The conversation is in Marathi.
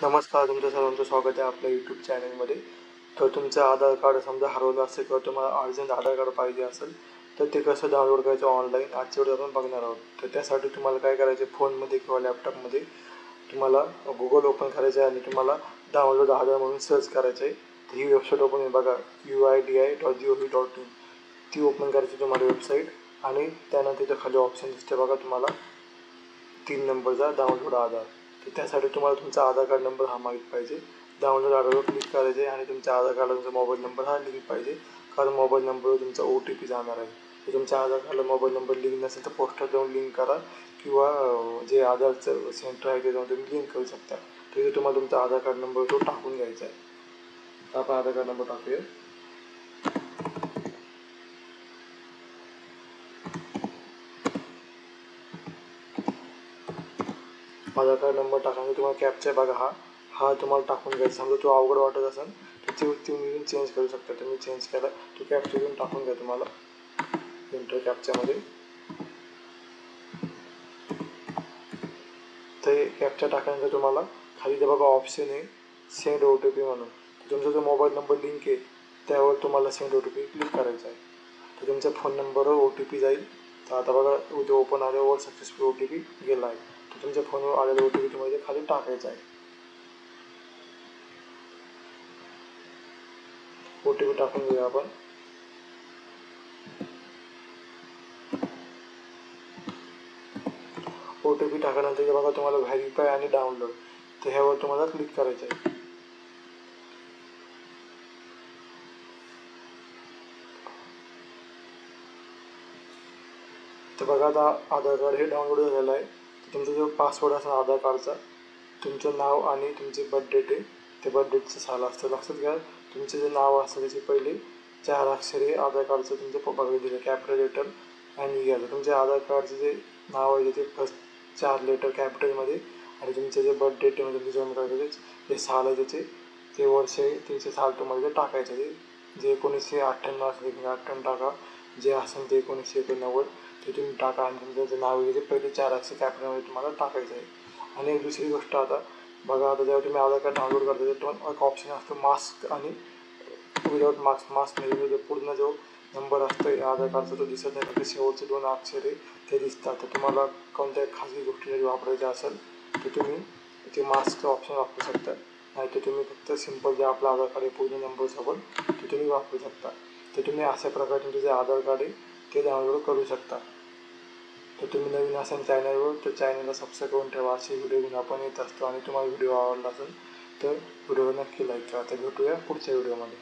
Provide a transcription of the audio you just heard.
नमस्कार, तुमचं सर्वांचं स्वागत आहे आपल्या यूट्यूब चॅनलमध्ये. तर तुमचं आधार कार्ड समजा हरवलं असेल किंवा तुम्हाला अर्जंट आधार कार्ड पाहिजे असेल तर ते कसं डाउनलोड करायचं ऑनलाईन आजच्या वेळेस आपण बघणार आहोत. तर त्यासाठी तुम्हाला काय करायचं आहे, फोनमध्ये किंवा लॅपटॉपमध्ये तुम्हाला गुगल ओपन करायचं आहे आणि तुम्हाला डाउनलोड आधार म्हणून सर्च करायचं आहे. तर ही वेबसाईट ओपन आहे बघा, UIDI.gov.in. ती ओपन करायची तुम्हाला वेबसाईट आणि त्यानंतर इथं खाली ऑप्शन दिसते बघा तुम्हाला 3 नंबरचा डाउनलोड आधार. तर त्यासाठी तुम्हाला तुमचा आधार कार्ड नंबर हा माहीत पाहिजे. डाउनलोड आधारवर क्लिक करायचे आणि तुमच्या आधार कार्डला तुमचा मोबाईल नंबर हा लिंक पाहिजे, कारण मोबाईल नंबरवर तुमचा OTP जाणार आहे. तर तुमच्या आधार कार्डला मोबाईल नंबर लिंक नसेल तर पोस्टात जाऊन लिंक करा किंवा जे आधारचं सेंटर आहे ते जाऊन तुम्ही लिंक करू शकता. तर तुम्हाला तुमचा आधार कार्ड नंबर तो टाकून घ्यायचा आहे. तर आपण आधार कार्ड नंबर टाकूया. आधार कार्ड नंबर टाकल्यानंतर तुम्हाला कॅप्चा बघा हा तुम्हाला टाकून घ्यायचा. समजा तो अवघड वाटत असेल तर तुम्ही चेंज करू शकता. तुम्ही चेंज केला तो कॅप्चा घेऊन टाकून घ्या तुम्हाला एंटर कॅप्चामध्ये. तर कॅप्चा टाकल्यानंतर तुम्हाला खाली ते बघा ऑप्शन आहे सेंड OTP म्हणून. तुमचा जो मोबाईल नंबर लिंक आहे त्यावर तुम्हाला सेंड OTP क्लिक करायचा आहे. तर तुमच्या फोन नंबरवर OTP जाईल. तर आता बघा उद्या ओपन आल्यावर सक्सेसफुल OTP गेला आहे. तर तुमच्या फोनवर आलेला OTP तुम्हाला खाली टाकायचा आहे. OTP टाकून घेऊया आपण. OTP टाकल्यानंतर बघा तुम्हाला व्हेरीफाय आणि डाउनलोड, तर ह्यावर तुम्हाला क्लिक करायचं आहे. तर बघा आता आधार कार्ड हे डाउनलोड झालेलं आहे. तर तुमचा जो पासवर्ड असेल आधार कार्डचा, तुमचं नाव आणि तुमची बर्थ डेट आहे ते बर्थ डेटचं साल असतं. लक्षात घ्या, तुमचं जे नाव असतं त्याचे पहिले 4 अक्षरे आधार कार्डचं तुमचं बघा दिलं कॅपिटल लेटर आणि घ्यायचं. तुमच्या आधार कार्डचं जे नाव आहे त्याचे फर्स्ट 4 लेटर कॅपिटलमध्ये आणि तुमचं जे बर्थ डेट आहे म्हणजे जन्म तारखेचे जे साल आहे त्याचे ते वर्ष आहे त्याचे साल तुम्हाला ते टाकायचं आहे. जे 1998 असेल 1998 टाका, जे असेल ते 1989 ते तुम्ही टाका आणि तुमचं जे नाव आहे ते पहिले 4 अक्षर कॅपिटलमध्ये तुम्हाला टाकायचं आहे. आणि एक दुसरी गोष्ट आता बघा, आता जेव्हा तुम्ही आधार कार्ड डाउनलोड करता तर तुम्हाला एक ऑप्शन असतो मास्क आणि विदाउट मास्क. मास्क म्हणजे जो पूर्ण जो नंबर असतो आधार कार्डचा तो दिसत नाही, फक्त शेवटचे 2 अक्षर आहे ते दिसतात. तर तुम्हाला कोणत्या खाजगी गोष्टी जरी वापरायच्या असेल तर तुम्ही ते मास्कचं ऑप्शन वापरू शकता. नाही तर तुम्ही फक्त सिम्पल जे आपलं आधार कार्ड आहे पूर्ण नंबरसोबत ते तुम्ही वापरू शकता. तर तुम्ही अशा प्रकारे तुमचं जे आधार कार्ड आहे ते डाउनलोड करू शकता. तर तुम्ही नवीन असाल चॅनलवर तर चॅनलला सबस्क्राईब करून ठेवा. असे व्हिडिओ घेऊन आपण येत असतो आणि तुम्हाला व्हिडिओ आवडला असेल तर व्हिडिओ नक्की लाईक करा. तर भेटूया पुढच्या व्हिडिओमध्ये.